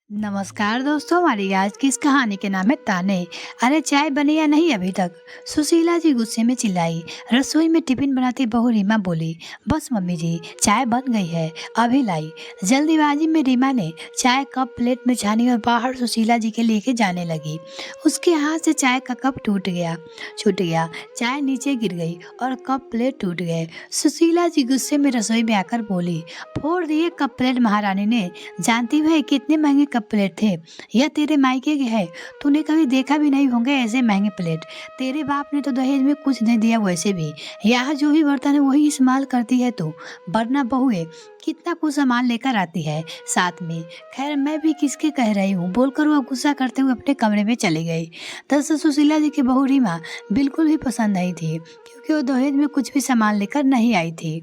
नमस्कार दोस्तों, हमारी आज की इस कहानी के नाम है ताने। अरे चाय बनी या नहीं अभी तक? सुशीला जी गुस्से में चिल्लाई। रसोई में टिफिन बनाती बहू रीमा बोली, बस मम्मी जी, चाय बन गई है, अभी लाई। जल्दीबाजी में रीमा ने चाय कप प्लेट में छानी और बाहर सुशीला जी के लेके जाने लगी। उसके हाथ से चाय का कप छूट गया, चाय नीचे गिर गई और कप प्लेट टूट गए। सुशीला जी गुस्से में रसोई में आकर बोली, फोड़ दिए कप प्लेट महारानी ने, जानती है कितने महंगे कप प्लेट थे। यह तेरे मायके के है, तूने कभी देखा भी नहीं होंगे ऐसे महंगे प्लेट। तेरे बाप ने तो दहेज में कुछ नहीं दिया, वैसे भी यहाँ जो भी बर्तन है वही इस्तेमाल करती है तू, वरना बहुए कितना कुछ सामान लेकर आती है साथ में। खैर मैं भी किसके कह रही हूँ, बोलकर वह गुस्सा करते हुए अपने कमरे में चली गई। दरअसल सुशीला जी की बहू रीमा बिल्कुल भी पसंद नहीं थी, क्योंकि वो दहेज में कुछ भी सामान लेकर नहीं आई थी।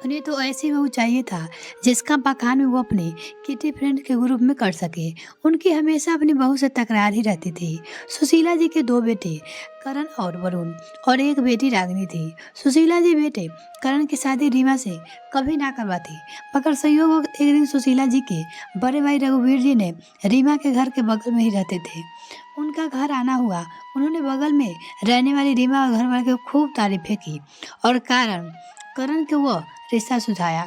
उन्हें तो ऐसी बहू चाहिए था जिसका बखान वो अपने किटी फ्रेंड के ग्रुप में कर सके। उनकी हमेशा अपनी बहू से तकरार ही रहती थी। सुशीला जी के दो बेटे करण और वरुण और एक बेटी रागिनी थी। सुशीला जी बेटे करण की शादी रीमा से कभी ना करवाती, मगर संयोग एक दिन सुशीला जी के बड़े भाई रघुवीर जी ने रीमा के घर के बगल में ही रहते थे। उनका घर आना हुआ, उन्होंने बगल में रहने वाली रीमा और घर वाले की खूब तारीफें की और करण के वो रिश्ता सुझाया।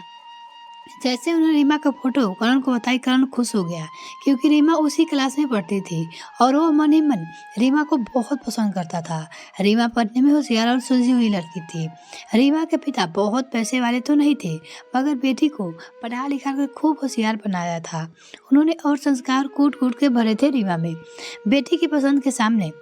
जैसे उन्होंने रीमा का फोटो करण को बताई, करण खुश हो गया, क्योंकि रीमा उसी क्लास में पढ़ती थी और वो मन ही मन रीमा को बहुत पसंद करता था। रीमा पढ़ने में होशियार और सुलझी हुई लड़की थी। रीमा के पिता बहुत पैसे वाले तो नहीं थे, मगर बेटी को पढ़ा लिखा कर खूब होशियार बनाया था। उन्होंने और संस्कार कूट कूट के भरे थे रीमा में। बेटी की पसंद के सामने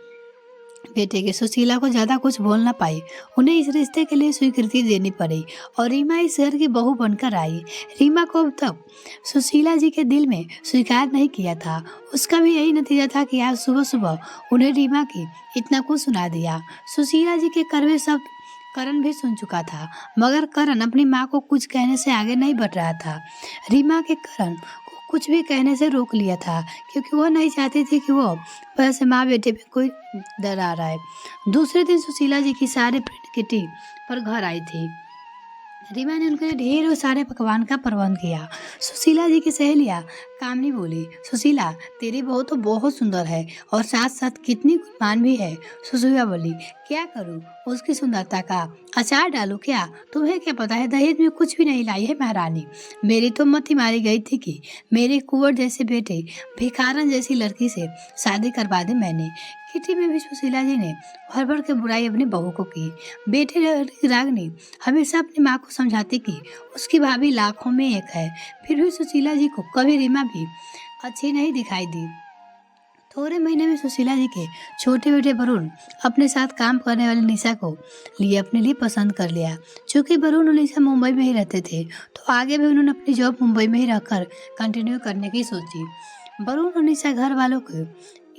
बेटे के सुशीला को ज्यादा कुछ बोल ना पाई। उन्हें इस रिश्ते के लिए स्वीकृति देनी पड़ी और रीमा इस घर की बहू बनकर आई। रीमा को अब तक सुशीला जी के दिल में स्वीकार नहीं किया था। उसका भी यही नतीजा था कि आज सुबह सुबह उन्हें रीमा की इतना कुछ सुना दिया। सुशीला जी के कड़वे शब्द करण भी सुन चुका था, मगर करण अपनी माँ को कुछ कहने से आगे नहीं बढ़ रहा था। रीमा के करण को कुछ भी कहने से रोक लिया था, क्योंकि वो नहीं चाहती थी कि वो वैसे माँ बेटे पे कोई डर आ रहा है। दूसरे दिन सुशीला जी की सारे फ्रेंड किटी पर घर आई थी। रीमा ने उनके लिए ढेर सारे पकवान का प्रबंध किया। सुशीला जी की सहेलियां कामनी बोली, सुशीला तेरी बहू तो बहुत सुंदर है और साथ साथ कितनी गुणवान भी है। सुशीला बोली, क्या करूं उसकी सुंदरता का, अचार डालूं क्या? तुम्हें क्या पता है दहेज में कुछ भी नहीं लाई है महारानी। मेरी तो मती मारी गई थी कि मेरे कुंवर जैसे बेटे भिखारन जैसी लड़की से शादी करवा दी मैंने। किटी में भी सुशीला जी ने भर भर के बुराई अपनी बहू को की। बेटे रागनी हमेशा अपनी माँ को समझाती कि उसकी भाभी लाखों में एक है, फिर भी सुशीला जी को कभी रीमा भी अच्छी नहीं दिखाई दी। थोड़े महीने में सुशीला जी के छोटे बेटे वरुण अपने साथ काम करने वाली निशा को अपने लिए पसंद कर लिया। चूंकि वरुण और निशा मुंबई में ही रहते थे, तो आगे भी उन्होंने अपनी जॉब मुंबई में ही रहकर कंटिन्यू करने की सोची। वरुण और निशा घर वालों को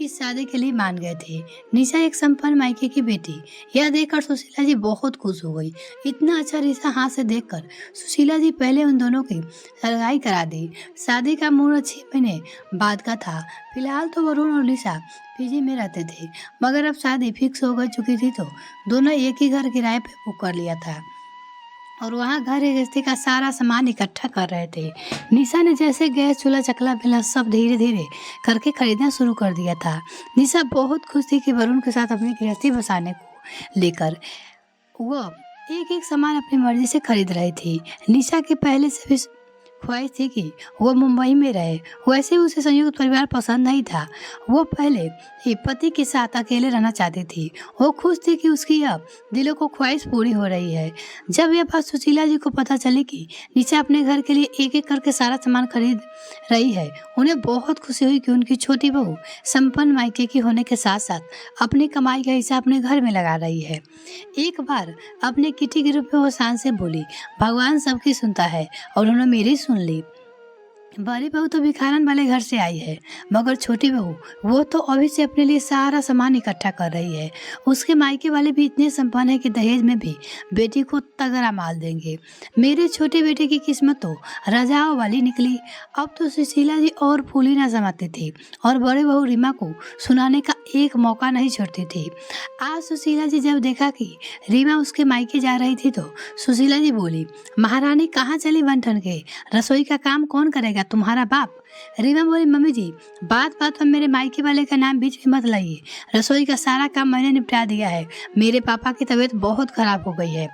इस शादी के लिए मान गए थे। निशा एक संपन्न मायके की बेटी, यह देखकर सुशीला जी बहुत खुश हो गई। इतना अच्छा रिश्ता हाथ से देखकर सुशीला जी पहले उन दोनों की सगाई करा दी। शादी का मुहूर्त 6 महीने बाद का था। फिलहाल तो वरुण और निशा पीजी में रहते थे, मगर अब शादी फिक्स हो गई चुकी थी, तो दोनों एक ही घर किराए पे बुक कर लिया था और वहाँ घर गृहस्थी का सारा सामान इकट्ठा कर रहे थे। निशा ने जैसे गैस चूल्हा चकला बेला सब धीरे धीरे करके खरीदना शुरू कर दिया था। निशा बहुत खुश थी कि वरुण के साथ अपनी गृहस्थी बसाने को लेकर वो एक एक सामान अपनी मर्जी से खरीद रही थी। निशा के पहले से भी ख्वाहिश थी कि वो मुंबई में रहे। वैसे उसे संयुक्त परिवार पसंद नहीं था। वो पहले ही पति के साथ अकेले रहना चाहती थी। वो खुश थी कि उसकी अब दिलों को ख्वाहिश पूरी हो रही है। जब यह बात सुशीला जी को पता चली कि निशा अपने घर के लिए एक एक करके सारा सामान खरीद रही है, उन्हें बहुत खुशी हुई कि उनकी छोटी बहू संपन्न मायके की होने के साथ साथ अपनी कमाई का हिस्सा अपने घर में लगा रही है। एक बार अपने किटी के रूप में वो शान से बोली, भगवान सबकी सुनता है और उन्होंने मेरी सुन ली। बड़ी बहू तो भिखारन वाले घर से आई है, मगर छोटी बहू वो तो अभी से अपने लिए सारा सामान इकट्ठा कर रही है। उसके मायके वाले भी इतने संपन्न है कि दहेज में भी बेटी को तगड़ा माल देंगे। मेरे छोटे बेटे की किस्मत तो रजाओं वाली निकली। अब तो सुशीला जी और फूली ना समाती थी और बड़े बहू रीमा को सुनाने का एक मौका नहीं छोड़ती थी। आज सुशीला जी जब देखा कि रीमा उसके मायके जा रही थी, तो सुशीला जी बोली, महारानी कहाँ चली बन ठन के? रसोई का काम कौन करेगा, तुम्हारा बाप? रीमा बोली, मम्मी जी बात बात पर मेरे मायके वाले का नाम बीच में मत लाइए। रसोई का सारा काम मैंने निपटा दिया है। मेरे पापा की तबीयत बहुत खराब हो गई है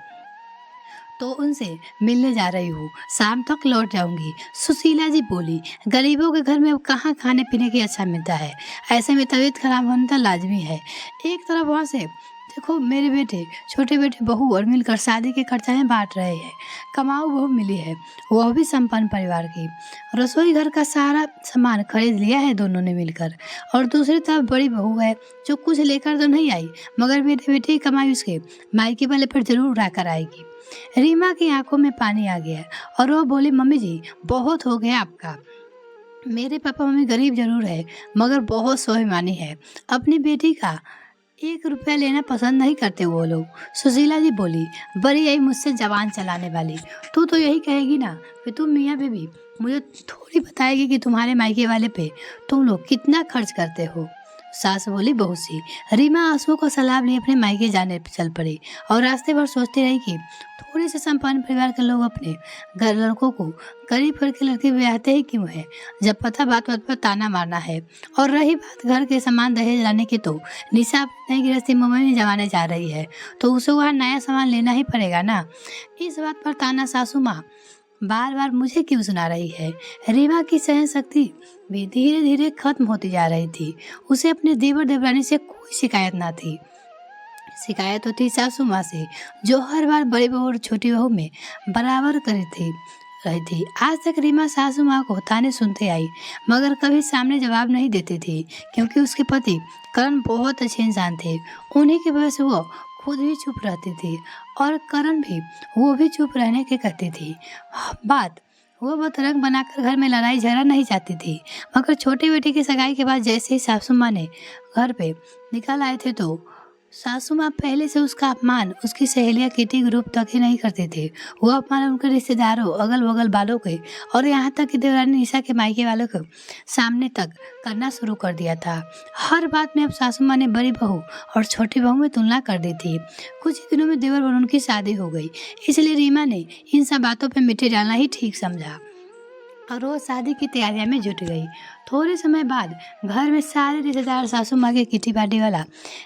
तो उनसे मिलने जा रही हूँ, शाम तक लौट जाऊंगी। सुशीला जी बोली, गरीबों के घर में अब कहाँ खाने पीने की अच्छा मिलता है, ऐसे में तबीयत खराब होना तो लाजमी है। एक तरफ वहाँ से देखो मेरे बेटे, छोटे बेटे बहू और मिलकर शादी के खर्चाएं बांट रहे हैं। कमाऊ बहू मिली है, वह भी संपन्न परिवार की। रसोई घर का सारा सामान खरीद लिया है दोनों ने मिलकर। और दूसरी तरफ बड़ी बहू है जो कुछ लेकर तो नहीं आई, मगर मेरे बेटे की कमाई उसके मायके वाले पर जरूर उड़ा कर आएगी। रीमा की आंखों में पानी आ गया और वो बोली, मम्मी जी बहुत हो गया आपका। मेरे पापा मम्मी गरीब जरूर है मगर बहुत स्वाभिमानी है। अपनी बेटी का 1 रुपया लेना पसंद नहीं करते वो लोग। सुशीला जी बोली, बड़ी आई मुझसे जबान चलाने वाली, तू तो यही कहेगी ना कि तुम मियाँ बीबी मुझे थोड़ी बताएगी कि तुम्हारे मायके वाले पे तुम लोग कितना खर्च करते हो। सास बोली बहू सी। रीमा आंसुओं का सलाब लिए अपने मायके जाने चल पड़ी और रास्ते भर सोचती रही कि थोड़े से संपन्न परिवार के लोग अपने घर लड़कों को गरीब घर के लड़के ब्याहते ही क्यों है, जब पता बात बात पर ताना मारना है। और रही बात घर के सामान दहेज लाने की, तो निशा अपनी नई गृहस्थी मुंबई में जमाने जा रही है तो उसे वहाँ नया सामान लेना ही पड़ेगा ना। इस बात पर ताना सासू माँ बार बार मुझे क्यों सुना रही है। रीमा की सहन शक्ति भी धीरे धीरे खत्म होती जा रही थी। उसे अपने देवर देवरानी से कोई शिकायत ना थी। शिकायत होती सासू माँ से, जो हर बार बड़ी बहू और छोटी बहू में बराबर रही थी। आज तक रीमा सासू माँ को ताने सुनते आई मगर कभी सामने जवाब नहीं देती थी, क्योंकि उसके पति करण बहुत अच्छे इंसान थे। उन्हीं की वजह से वो खुद भी चुप रहती थी और करण भी वो भी चुप रहने के कहती थी। वो बतरंग बनाकर घर में लड़ाई झगड़ा नहीं चाहती थी, मगर छोटे बेटे की सगाई के बाद जैसे ही सासू माँ ने घर पे निकल आए थे तो सासू माँ पहले से उसका अपमान उसकी सहेलियाँ किटी ग्रुप तक ही नहीं करते थे। वो अपमान उनके रिश्तेदारों, अगल बगल वालों के और यहाँ तक कि देवरानी निशा के मायके वालों के सामने तक करना शुरू कर दिया था। हर बात में अब सासू माँ ने बड़ी बहू और छोटी बहू में तुलना कर दी थी। कुछ ही दिनों में देवर और उनकी शादी हो गई, इसलिए रीमा ने इन सब बातों पर मिट्टी डालना ही ठीक समझा और वो शादी की तैयारियां में जुट गई। थोड़े समय बाद घर में सारे रिश्तेदार, सासू माँ के किटी पार्टी वाला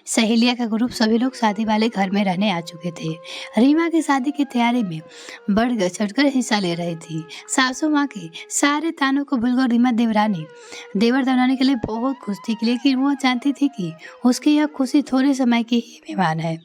सहेलिया का ग्रुप, सभी लोग शादी वाले घर में रहने आ चुके थे। रीमा की शादी की तैयारी में बढ़ चढ़कर हिस्सा ले रही थी। सासू माँ के सारे तानों को भूलकर रीमा देवर दौरानी के लिए बहुत खुश थी, लेकिन वो जानती थी कि उसकी यह खुशी थोड़े समय की ही मेहमान है।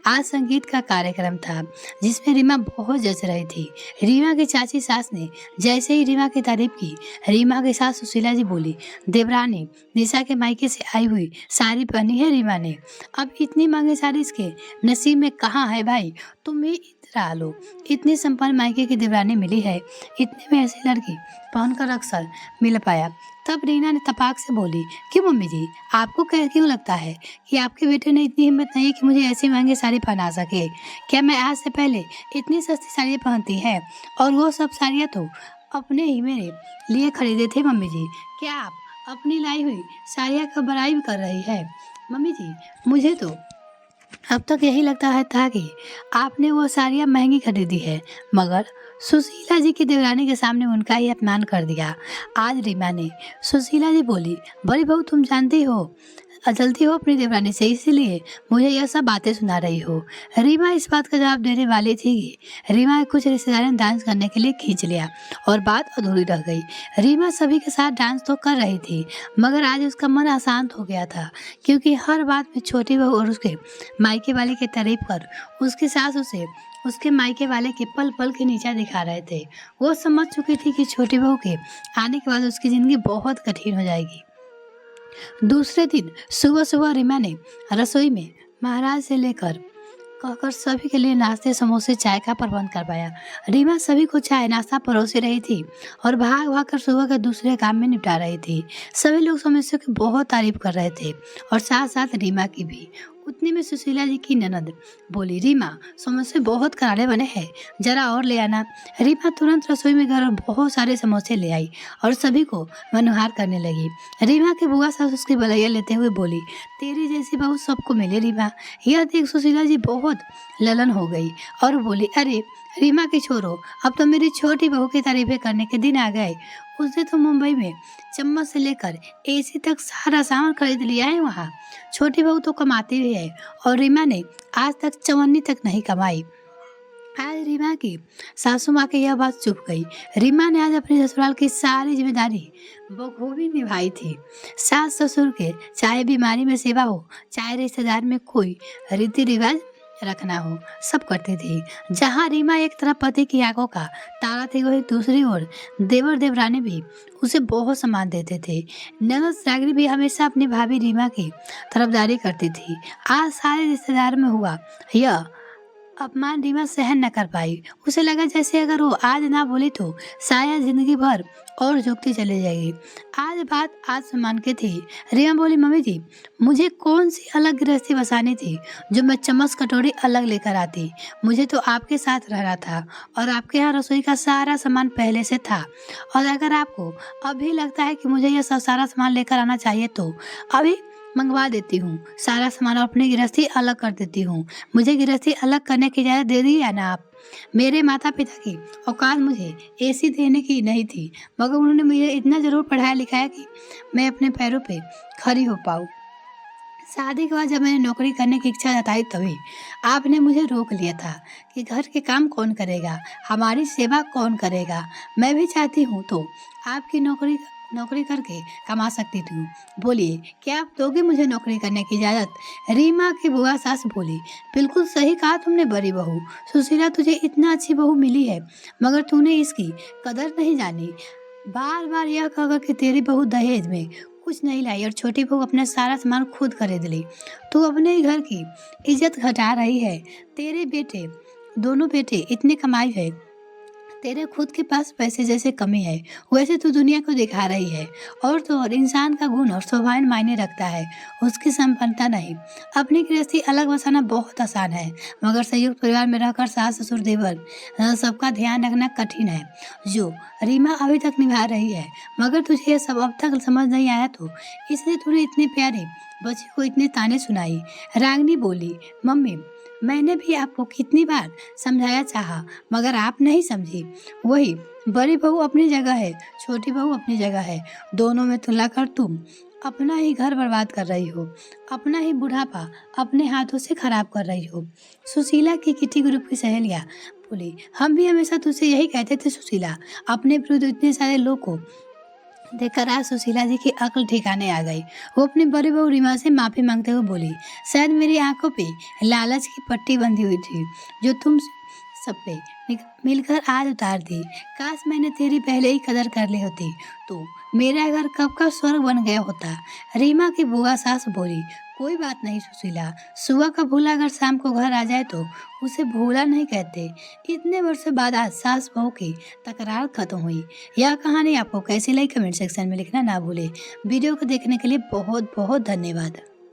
आज संगीत का कार्यक्रम था जिसमें रीमा बहुत जच रही थी। रीमा की चाची सास ने जैसे ही रीमा की तारीफ की, रीमा के सास सुशीला जी बोली, देवरानी निशा के मायके से आई हुई साड़ी पहनी है रीमा ने। अब इतनी महंगी साड़ी इसके नसीब में कहाँ है भाई, तुम भी इतरा लो। इतनी संपन्न मायके की देवरानी मिली है, इतने में ऐसी लड़की पहनकर अक्सर मिल पाया। तब रीना ने तपाक से बोली, क्यों मम्मी जी, आपको क्यों लगता है कि आपके बेटे ने इतनी हिम्मत नहीं है कि मुझे ऐसी महंगी साड़ी पहना सके? क्या मैं आज से पहले इतनी सस्ती साड़ियाँ पहनती है, और वो सब साड़ियाँ तो अपने ही मेरे लिए खरीदे थे मम्मी जी। क्या आप अपनी लाई हुई साड़ियाँ का बड़ाई भी कर रही है? मम्मी जी, मुझे तो अब तक यही लगता है था कि आपने वो साड़ियाँ महंगी खरीदी है, मगर सुशीला जी की देवरानी के सामने उनका ही अपमान कर दिया। आज रीमा ने सुशीला जी बोली, बड़ी बहू तुम जानती हो जलती हो अपनी देवरानी से, इसीलिए मुझे यह सब बातें सुना रही हो। रीमा इस बात का जवाब देने वाली थी कि रीमा के कुछ रिश्तेदारों ने डांस करने के लिए खींच लिया और बात अधूरी रह गई। रीमा सभी के साथ डांस तो कर रही थी, मगर आज उसका मन अशांत हो गया था, क्योंकि हर बात में छोटी बहू और उसके मायके वाले की तारीफ कर उसकी सास उसे उसके मायके वाले के पल पल के नीचा दिखा रहे थे। वो समझ चुकी थी कि छोटी बहू के आने के बाद उसकी जिंदगी बहुत कठिन हो जाएगी। दूसरे दिन सुबह सुबह रीमा ने रसोई में महाराज से लेकर कहकर सभी के लिए नाश्ते, समोसे, चाय का प्रबंध करवाया। रीमा सभी को चाय नाश्ता परोसी रही थी और भाग भाग कर सुबह के दूसरे काम में निपटा रही थी। सभी लोग समोसे की बहुत तारीफ कर रहे थे और साथ साथ रीमा की भी। उतने में सुशीला जी की ननद बोली, रीमा समोसे बहुत करारे बने हैं, जरा और ले आना। रीमा तुरंत रसोई में घर बहुत सारे समोसे ले आई और सभी को मनोहार करने लगी। रीमा की बुआ सास उसकी बलैया लेते हुए बोली, तेरी जैसी बहू सबको मिले रीमा। यह देख सुशीला जी बहुत ललन हो गई और बोली, अरे रीमा की छोरो, अब तो मेरी छोटी बहू की तारीफें करने के दिन आ गए। उसने तो मुंबई में चम्मच से लेकर एसी तक सारा सामान खरीद लिया है वहाँ। छोटी बहू तो कमाती भी है और रीमा ने आज तक चवन्नी तक नहीं कमाई। आज रीमा की सासू माँ की यह बात चुप गई। रीमा ने आज अपने ससुराल की सारी जिम्मेदारी बखूबी निभाई थी। सास ससुर के चाहे बीमारी में सेवा हो, चाहे रिश्तेदार में कोई रीति रिवाज रखना हो, सब करती थी। जहाँ रीमा एक तरफ पति की आंखों का तारा थी, वही दूसरी ओर देवर देवरानी भी उसे बहुत सम्मान देते थे। ननद सागरी भी हमेशा अपनी भाभी रीमा की तरफदारी करती थी। आज सारे रिश्तेदार में हुआ यह अपमान रीमा सहन न कर पाई। उसे लगा जैसे अगर वो आज ना बोली तो शायद जिंदगी भर और झुकती चली जाएगी। आज बात आत्मसम्मान की थी। रीमा बोली, मम्मी जी, मुझे कौन सी अलग गृहस्थी बसानी थी जो मैं चम्मच कटोरी अलग लेकर आती। मुझे तो आपके साथ रहना था और आपके यहाँ रसोई का सारा सामान पहले से था। और अगर आपको अभी लगता है कि मुझे यह सब सारा सामान लेकर आना चाहिए तो अभी मंगवा देती हूँ सारा सामान और अपनी गृहस्थी अलग कर देती हूँ। मुझे गृहस्थी अलग करने की इजाज़त दे दी है ना आप। मेरे माता पिता की औकात मुझे एसी देने की नहीं थी, मगर उन्होंने मुझे इतना ज़रूर पढ़ाया लिखाया कि मैं अपने पैरों पे खड़ी हो पाऊँ। शादी के बाद जब मैंने नौकरी करने की इच्छा जताई तभी आपने मुझे रोक लिया था कि घर के काम कौन करेगा, हमारी सेवा कौन करेगा। मैं भी चाहती हूँ तो आपकी नौकरी करके कमा सकती थी। बोलिए, क्या आप दोगे मुझे नौकरी करने की इजाज़त? रीमा की बुआ सास बोली, बिल्कुल सही कहा तुमने बड़ी बहू। सुशीला तुझे इतना अच्छी बहू मिली है मगर तूने इसकी कदर नहीं जानी। बार बार यह कहकर कि तेरी बहू दहेज में कुछ नहीं लाई और छोटी बहू अपना सारा सामान खुद खरीद ली। तू अपने ही घर की इज्जत घटा रही है। दोनों बेटे इतने कमाई है, तेरे खुद के पास पैसे जैसे कमी है वैसे तू दुनिया को दिखा रही है। और तो और इंसान का गुण और स्वभाव मायने रखता है, उसकी संपन्नता नहीं। अपनी गृहस्थी अलग बसाना बहुत आसान है मगर संयुक्त परिवार में रहकर सास ससुर देवर सबका ध्यान रखना कठिन है, जो रीमा अभी तक निभा रही है। मगर तुझे ये सब अब तक समझ नहीं आया तो इसलिए तूने इतने प्यारे बच्चे को इतने ताने सुनाई। रागिनी बोली, मम्मी, मैंने भी आपको कितनी बार समझाया चाहा मगर आप नहीं समझी। वही बड़ी बहू अपनी जगह है, छोटी बहू अपनी जगह है। दोनों में तुलना कर तुम अपना ही घर बर्बाद कर रही हो, अपना ही बुढ़ापा अपने हाथों से खराब कर रही हो। सुशीला की किटी ग्रुप की सहेलियां बोली, हम भी हमेशा तुझसे यही कहते थे सुशीला। अपने विरुद्ध इतने सारे लोग को देखकर आज सुशीला जी की अक्ल ठिकाने आ गई। वो अपनी बड़ी बहू रीमा से माफी मांगते हुए बोली, शायद मेरी आंखों पे लालच की पट्टी बंधी हुई थी जो तुम सब पे मिलकर आज उतार दी। काश मैंने तेरी पहले ही कदर कर ली होती तो मेरा घर कब का स्वर्ग बन गया होता। रीमा की बुआ सास बोली, कोई बात नहीं सुशीला, सुबह का भूला अगर शाम को घर आ जाए तो उसे भूला नहीं कहते। इतने वर्षों बाद आज सास बहू की तकरार खत्म हुई। यह कहानी आपको कैसी लगी कमेंट सेक्शन में लिखना ना भूले। वीडियो को देखने के लिए बहुत बहुत धन्यवाद।